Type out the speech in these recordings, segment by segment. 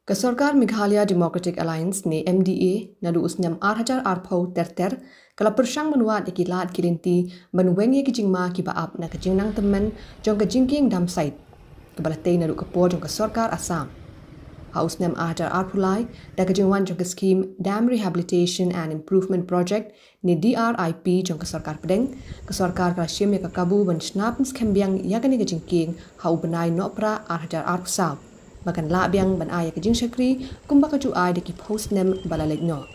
Kesorkar Meghalaya Democratic Alliance ni MDA nadu usnam 8,000 arpau terter kala persang menuat ikilat kilinti menwengi kijingma ki baap na kijingnang temen jong kijingking dam site kebalatay nadu kepo jong kesorkar Assam. Hausnam 8,000 arpulai da kijingwan jong scheme Dam Rehabilitation and Improvement Project ni DRIP jong kesorkar Pedeng kesorkar kala syim ya kakabu ban snapens kembiang yakani kijingking hau benai nopra 8,000 arpusau. Makan la biang ban aya kejing syakri kumba kaju ai de ki post nem balalek no.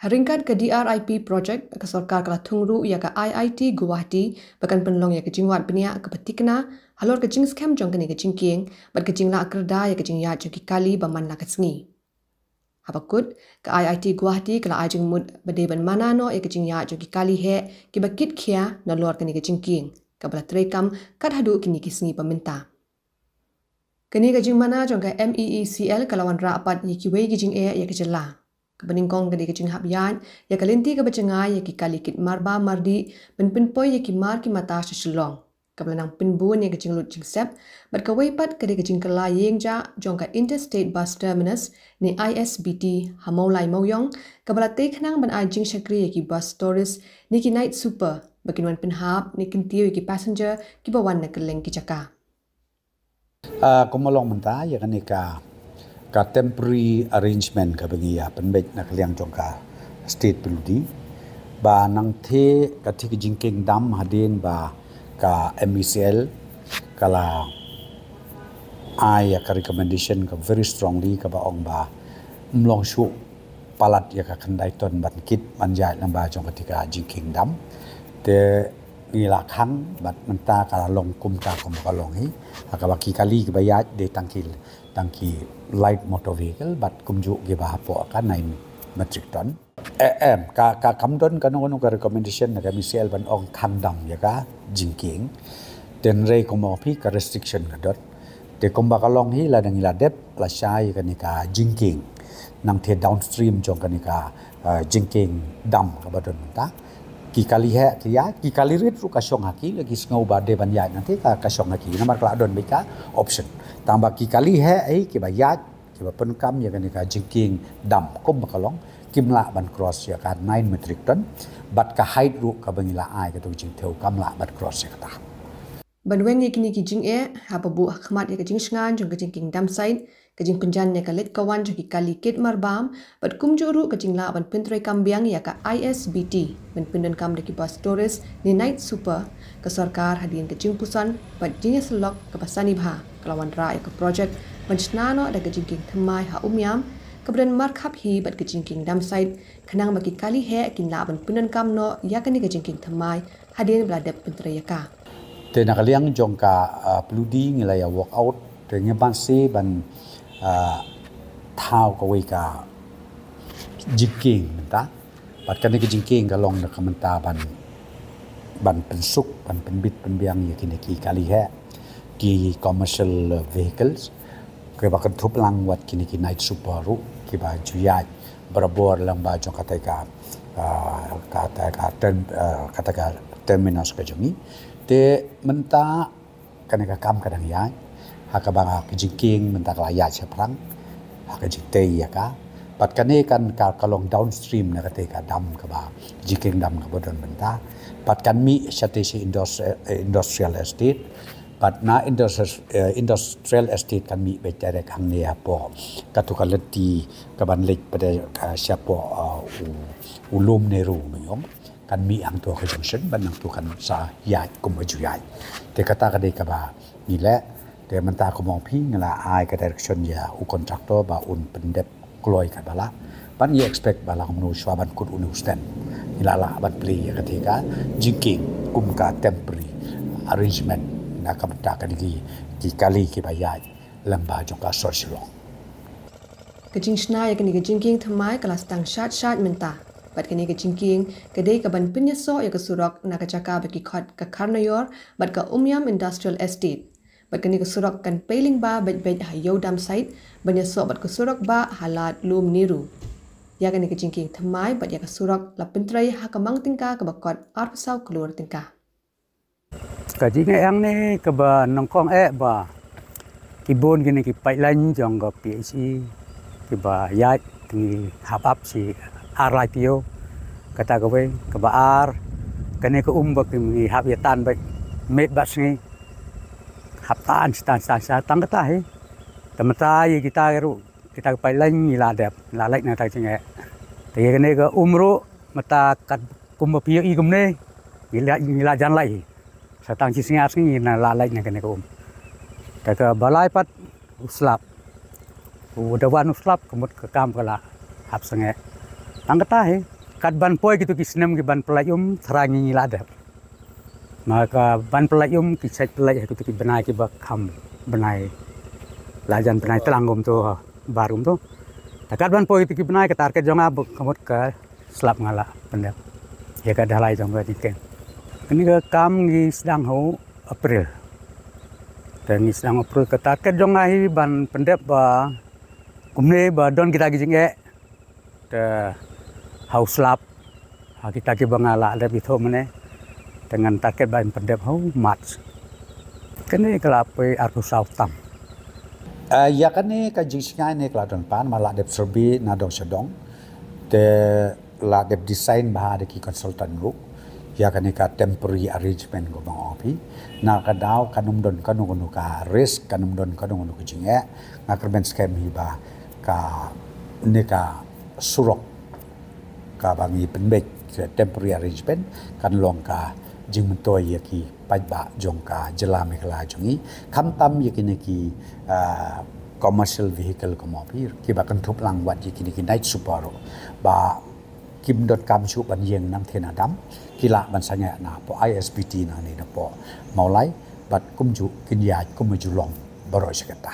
Haringkat ke DRIP project ke sorkar kala tungru ya ke IIT Guwahati bahkan penlong ya ke jingwat benia ke petikna halor ke jing scam jong kene ke jingking bat ke jing la kerda ya ke jing ya joki kali baman la ke sengi. Habakut ke IIT Guwahati kala ajing mud bade ban mana no ya ke jing ya joki kali he ki bakit khia na lor kene ke jingking ke bala trekam kat hadu kini ki sengi peminta. Kini ke jing mana jong ke MEECL kalawan rapat ya ki wei ki jing ya ke jela. Kebeningkong ke dikecing habyan ya kalinti ke becengai ya ki kalikit marba mardi penpoi ya ki mar ki mata seselong kebelanang penbun ya kecing lut jingsep berkawaipat ke dikecing kelayeng ja jongka Interstate Bus Terminus ni ISBT Hamaulai Mauyong kebalate kenang ban ajing syakri ya ki bus tourist ni ki night super baginwan penhap ni kintiu ya ki passenger ki bawan na keleng ki caka. Kumolong mentah ya kan ka temporary arrangement ka bangiya penbet na kaliang jongka state peludi ba nang the ka thi jingking dam hadin ba ka MECL kala ai ka recommendation ka very strongly ka ba ong ba mlong shu palat ya ka khandai ton ban kit manjai lamba jong ka jingking dam te ni la khang bat menta kala long kum ka kom ka long hi ka ba ki kali ka ba ya de tangki light motor vehicle but kumju ge ba po ka 9 metric ton ka kamdon ka no ka recommendation na ka MCL ban ong khandam ya ka jingking ten rei ko mo pi ka restriction ka dot te komba ka long hi la dang ila dep la shai ka ni ka jingking nang the downstream jong ka ni ka jingking dam ka badon ta ki kali he ya ki kali rit ru ka syong haki lagi ngau ba de ban ya nanti ka syong haki namar kala don bika option tambah ki kali he ai ki bayat ki ba penkam ya kan ka jingking dam kom bakalong kimla ban cross ya ka 9 metric ton bat ka height ru ka bangila ai ka tu jing theu kamla bat cross ya ka banwen ni kini ki jing ha babu khmat ya ka jing sngan jong ka jingking dam site ka jing penjan ya ka let kawan jong ki kali kit marbam bat kumjuru ka jing la ban pentroi kambiang ya ka ISBT ban pendan kam de ki bus tourist ni night super ka sarkar hadin ka jing pusan bat jing selok ka pasani bha kelawan ra ya ka project ban snano da ka jingking thamai ha umyam kemudian markhap hi bat ka jingking dam site khanang baki kali he kin la ban pendan kam no ya ka ni ka jingking thamai hadin bladep pentroi ya ka te nakaliang jong ka pludi ngilaya walk out te ngeban se ban thao ka wei ka jingking ta bat kan ke jingking ka long na kamenta ban pensuk ban penbit penbiang ya kini ki kali he ki commercial vehicles ke ba kan thup lang wat kini ki night super ru ki ba juya berabor lamba jong kata ka terminus ka jongi te menta kan ka kam kadang ya hakabanga kijing menta kala seprang hakajite ya ka pat kane kan ka kalong downstream na kate ka dam ka ba jiking dam ka bodon menta pat kan mi sate si industrial estate pat na industrial estate kan mi be tare khang ne po katukалати ka ban lek pada siapo ulum ne ru miyom kan mi ang tua ke junction ban ang tu kan sa ya kum maju ya te kata ka de ka ba ni le te menta ko mong phi ngala ai ka direction ya u contractor ba un pendep kloi ka bala ban ye expect bala nu shwa ban kut unu stand ilala ban play ya ketika jingking kum ka temporary arrangement na ka ta ka di kali ki ba ya lamba jong ka sor silong kajing shna ya kani kajing king thamai kala stang shat menta bat kani kajing king kadai ka ban pinya so ya ka surak na ka chaka ba ki khat ka kharnayor bat ka umyam industrial estate bat kani ka surak kan pailing ba bet ha yodam site banya so bat ka surak ba halat lum niru ya kani kajing king thamai bat ya ka surak la pintrai ha ka mang tingka ka ba kot ar pasau keluar tingka kajing yang ni ka ba nongkong ba kibon gini ki pipeline jong ka PHE ki ba ya ti hap si RIPO kata ka we ka ba ar kani ka ba ki hap ya tan ba met ba sni hap tan tang kata he tamata ye kita ru kita ka pipeline ni la dep la lek na ta chinge te kani ka ro mata kat ba PHE ne ni la jan lai satang ci singas ni na la lek na kani kaแต่ก็บลายปัดอุสลับอุดวันอุสลับกมุดke kam kala hap sange angkata he kat ban poi gitu kisnem ki ban pelayum terangi ladap maka ban pelayum ki set pelay gitu ki benai ki bakam benai lajan benai telanggum tu barum tu takat ban poi gitu ki benai ke tarket jonga kemut ke selap ngala pendek ya ka dalai jong ga diken ini ke kam di sedang ho April dan isang April ke tarket jong ahi ban pendek ba kumne ba don kita gijing te house lab kita ki bangala ada bitho mene dengan target ban pendek ho March kene kelape arku sautam ya kan ni ka jingsinga ni kladon pan mala dep serbi na dong sedong te la dep design bah de ki consultant group ya kan ka temporary arrangement go bang opi na ka daw kanum don kanu ka risk kanum don kanu jinge na kerben scam hi ba ka ne ka surok ka bangi penbek temporary arrangement kan long ka jing mentoy ya ki pajba jong ka jelam kala jongi kham tam ya ki commercial vehicle ko mopi ki ba kan thup lang wat ki night suparo ba kim dot kam chu ban yeng nam thena dam kila ban sanya na po ISBT na ni na po maulai bat kumju kin ya kumju long baroi sekata